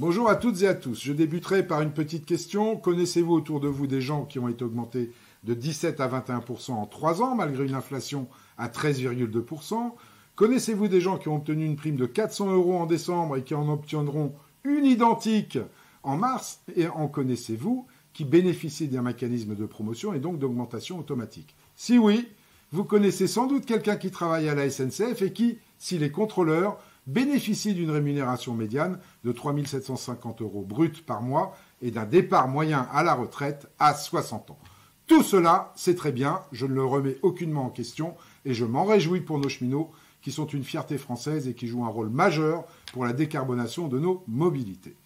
Bonjour à toutes et à tous. Je débuterai par une petite question. Connaissez-vous autour de vous des gens qui ont été augmentés de 17 à 21% en 3 ans, malgré une inflation à 13,2%? Connaissez-vous des gens qui ont obtenu une prime de 400 € en décembre et qui en obtiendront une identique en mars? Et en connaissez-vous qui bénéficient d'un mécanisme de promotion et donc d'augmentation automatique? Si oui, vous connaissez sans doute quelqu'un qui travaille à la SNCF et qui, s'il est contrôleur, bénéficie d'une rémunération médiane de 3 750 € bruts par mois et d'un départ moyen à la retraite à 60 ans. Tout cela, c'est très bien, je ne le remets aucunement en question et je m'en réjouis pour nos cheminots qui sont une fierté française et qui jouent un rôle majeur pour la décarbonation de nos mobilités.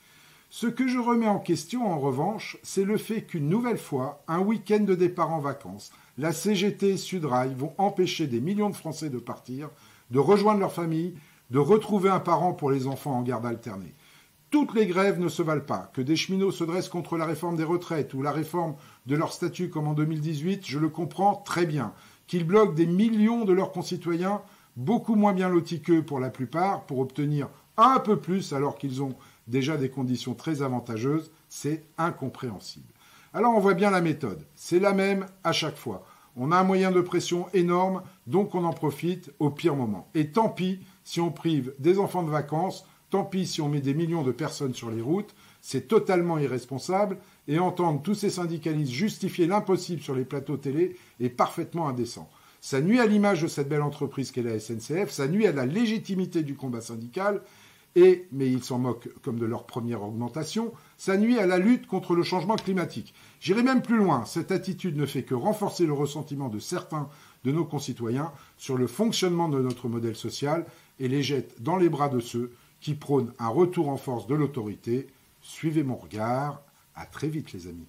Ce que je remets en question, en revanche, c'est le fait qu'une nouvelle fois, un week-end de départ en vacances, la CGT et Sudrail vont empêcher des millions de Français de partir, de rejoindre leur famille, de retrouver un parent pour les enfants en garde alternée. Toutes les grèves ne se valent pas. Que des cheminots se dressent contre la réforme des retraites ou la réforme de leur statut comme en 2018, je le comprends très bien. Qu'ils bloquent des millions de leurs concitoyens, beaucoup moins bien lotis qu'eux pour la plupart, pour obtenir un peu plus alors qu'ils ont déjà des conditions très avantageuses, c'est incompréhensible. Alors on voit bien la méthode. C'est la même à chaque fois. On a un moyen de pression énorme, donc on en profite au pire moment. Et tant pis si on prive des enfants de vacances, tant pis si on met des millions de personnes sur les routes, c'est totalement irresponsable, et entendre tous ces syndicalistes justifier l'impossible sur les plateaux télé est parfaitement indécent. Ça nuit à l'image de cette belle entreprise qu'est la SNCF, ça nuit à la légitimité du combat syndical, mais ils s'en moquent comme de leur première augmentation, ça nuit à la lutte contre le changement climatique. J'irai même plus loin, cette attitude ne fait que renforcer le ressentiment de certains de nos concitoyens sur le fonctionnement de notre modèle social et les jette dans les bras de ceux qui prônent un retour en force de l'autorité. Suivez mon regard, à très vite les amis.